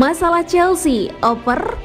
Masalah Chelsea, oper,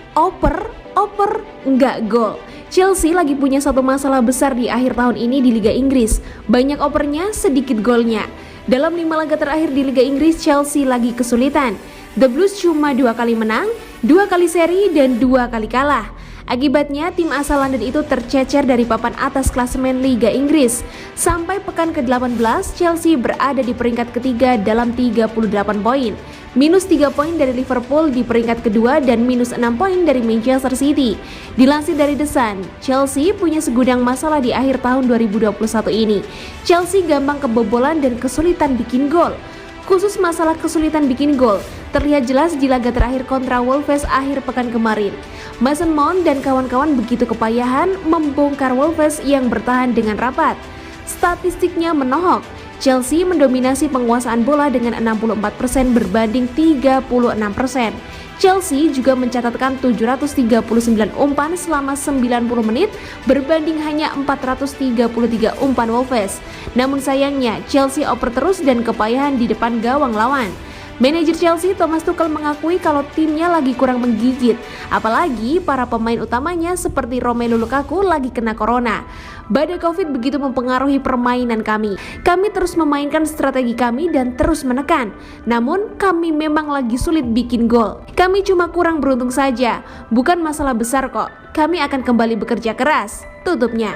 nggak gol. Chelsea lagi punya satu masalah besar di akhir tahun ini di Liga Inggris. Banyak opernya, sedikit golnya. Dalam 5 laga terakhir di Liga Inggris, Chelsea lagi kesulitan. The Blues cuma 2 kali menang, 2 kali seri, dan 2 kali kalah. Akibatnya, tim asal London itu tercecer dari papan atas klasemen Liga Inggris. Sampai pekan ke-18, Chelsea berada di peringkat ketiga dalam 38 poin. Minus 3 poin dari Liverpool di peringkat kedua dan minus 6 poin dari Manchester City. Dilansir dari The Sun, Chelsea punya segudang masalah di akhir tahun 2021 ini. Chelsea gampang kebobolan dan kesulitan bikin gol. Khusus masalah kesulitan bikin gol terlihat jelas di laga terakhir kontra Wolves akhir pekan kemarin. Mason Mount dan kawan-kawan begitu kepayahan membongkar Wolves yang bertahan dengan rapat. Statistiknya menohok. Chelsea mendominasi penguasaan bola dengan 64% berbanding 36%. Chelsea juga mencatatkan 739 umpan selama 90 menit berbanding hanya 433 umpan Wolves. Namun sayangnya Chelsea oper terus dan kepayahan di depan gawang lawan. Manajer Chelsea Thomas Tuchel mengakui kalau timnya lagi kurang menggigit, apalagi para pemain utamanya seperti Romelu Lukaku lagi kena corona. Badai Covid begitu mempengaruhi permainan kami. Kami terus memainkan strategi kami dan terus menekan. Namun kami memang lagi sulit bikin gol. Kami cuma kurang beruntung saja. Bukan masalah besar kok. Kami akan kembali bekerja keras. Tutupnya.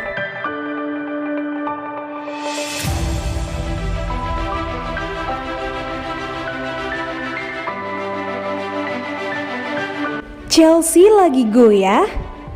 Chelsea lagi goyah?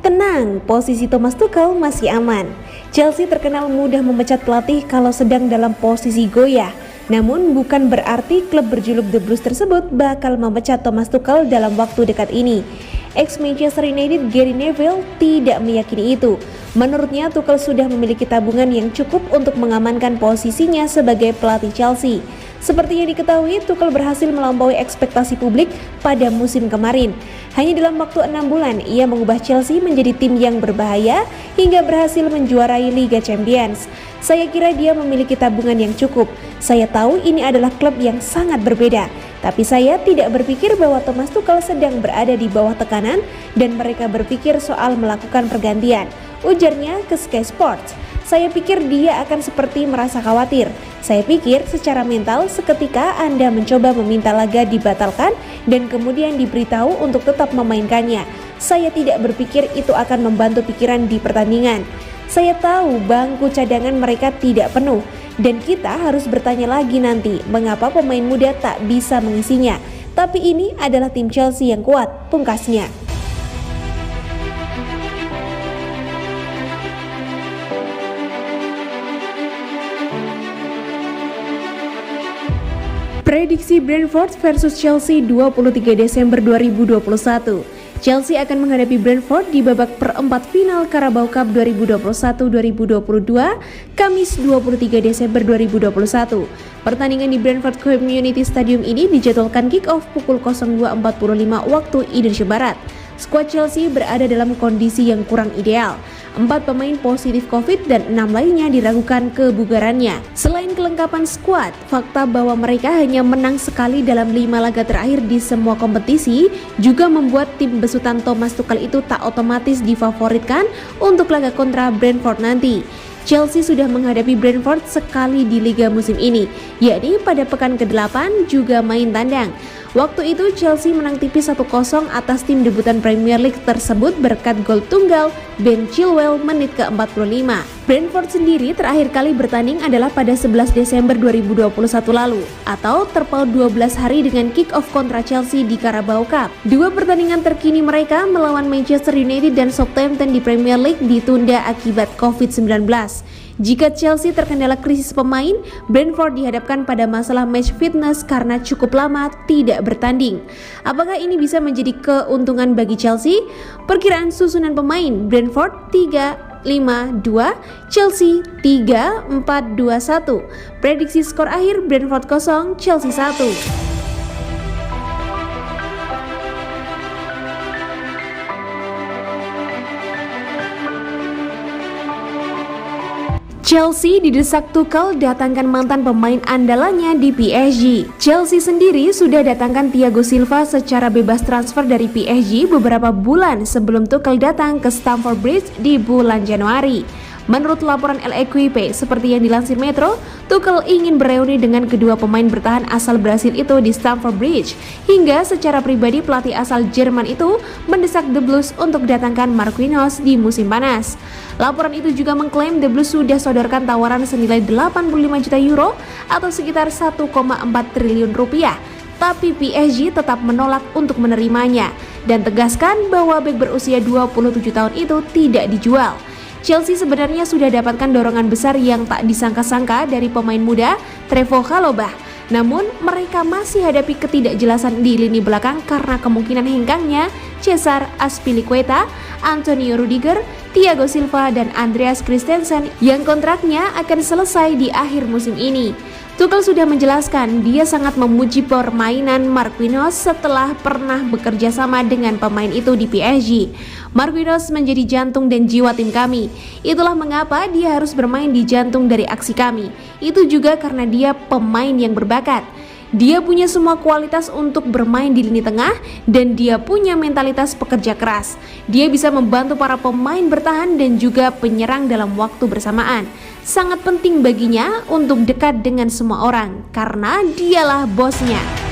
Tenang, posisi Thomas Tuchel masih aman. Chelsea terkenal mudah memecat pelatih kalau sedang dalam posisi goyah. Namun bukan berarti klub berjuluk The Blues tersebut bakal memecat Thomas Tuchel dalam waktu dekat ini. Ex-Manchester United Gary Neville tidak meyakini itu. Menurutnya Tuchel sudah memiliki tabungan yang cukup untuk mengamankan posisinya sebagai pelatih Chelsea. Seperti yang diketahui, Tuchel berhasil melampaui ekspektasi publik pada musim kemarin. Hanya dalam waktu 6 bulan, ia mengubah Chelsea menjadi tim yang berbahaya hingga berhasil menjuarai Liga Champions. Saya kira dia memiliki tabungan yang cukup. Saya tahu ini adalah klub yang sangat berbeda. Tapi saya tidak berpikir bahwa Thomas Tuchel sedang berada di bawah tekanan dan mereka berpikir soal melakukan pergantian. Ujarnya ke Sky Sports. Saya pikir dia akan seperti merasa khawatir. Saya pikir secara mental seketika Anda mencoba meminta laga dibatalkan dan kemudian diberitahu untuk tetap memainkannya. Saya tidak berpikir itu akan membantu pikiran di pertandingan. Saya tahu bangku cadangan mereka tidak penuh dan kita harus bertanya lagi nanti mengapa pemain muda tak bisa mengisinya. Tapi ini adalah tim Chelsea yang kuat, pungkasnya. Prediksi Brentford versus Chelsea 23 Desember 2021. Chelsea akan menghadapi Brentford di babak perempat final Carabao Cup 2021-2022 Kamis 23 Desember 2021. Pertandingan di Brentford Community Stadium ini dijadwalkan kick-off pukul 02.45 waktu Indonesia Barat. Skuad Chelsea berada dalam kondisi yang kurang ideal. 4 pemain positif COVID dan 6 lainnya diragukan kebugarannya. Selain kelengkapan skuad, fakta bahwa mereka hanya menang sekali dalam 5 laga terakhir di semua kompetisi juga membuat tim besutan Thomas Tuchel itu tak otomatis difavoritkan untuk laga kontra Brentford nanti. Chelsea sudah menghadapi Brentford sekali di Liga musim ini, yakni pada pekan ke-8 juga main tandang. Waktu itu Chelsea menang tipis 1-0 atas tim debutan Premier League tersebut berkat gol tunggal Ben Chilwell menit ke-45. Brentford sendiri terakhir kali bertanding adalah pada 11 Desember 2021 lalu, atau terpaut 12 hari dengan kick-off kontra Chelsea di Carabao Cup. 2 pertandingan terkini mereka melawan Manchester United dan Southampton di Premier League ditunda akibat COVID-19. Jika Chelsea terkendala krisis pemain, Brentford dihadapkan pada masalah match fitness karena cukup lama tidak bertanding. Apakah ini bisa menjadi keuntungan bagi Chelsea? Perkiraan susunan pemain: Brentford 3-5-2, Chelsea 3-4-2-1. Prediksi skor akhir: Brentford 0, Chelsea 1. Chelsea didesak Tuchel datangkan mantan pemain andalannya di PSG. Chelsea sendiri sudah datangkan Thiago Silva secara bebas transfer dari PSG beberapa bulan sebelum Tuchel datang ke Stamford Bridge di bulan Januari. Menurut laporan L'Equipe, seperti yang dilansir Metro, Tuchel ingin bereuni dengan kedua pemain bertahan asal Brasil itu di Stamford Bridge. Hingga secara pribadi pelatih asal Jerman itu mendesak The Blues untuk datangkan Marquinhos di musim panas. Laporan itu juga mengklaim The Blues sudah sodorkan tawaran senilai 85 juta euro atau sekitar 1,4 triliun rupiah. Tapi PSG tetap menolak untuk menerimanya dan tegaskan bahwa bek berusia 27 tahun itu tidak dijual. Chelsea sebenarnya sudah dapatkan dorongan besar yang tak disangka-sangka dari pemain muda Trevoh Chalobah. Namun mereka masih hadapi ketidakjelasan di lini belakang karena kemungkinan hengkangnya Cesar Azpilicueta, Antonio Rudiger, Thiago Silva dan Andreas Christensen yang kontraknya akan selesai di akhir musim ini. Tuchel sudah menjelaskan dia sangat memuji permainan Marquinhos setelah pernah bekerja sama dengan pemain itu di PSG. Marquinhos menjadi jantung dan jiwa tim kami. Itulah mengapa dia harus bermain di jantung dari aksi kami. Itu juga karena dia pemain yang berbakat. Dia punya semua kualitas untuk bermain di lini tengah dan dia punya mentalitas pekerja keras. Dia bisa membantu para pemain bertahan dan juga penyerang dalam waktu bersamaan. Sangat penting baginya untuk dekat dengan semua orang karena dialah bosnya.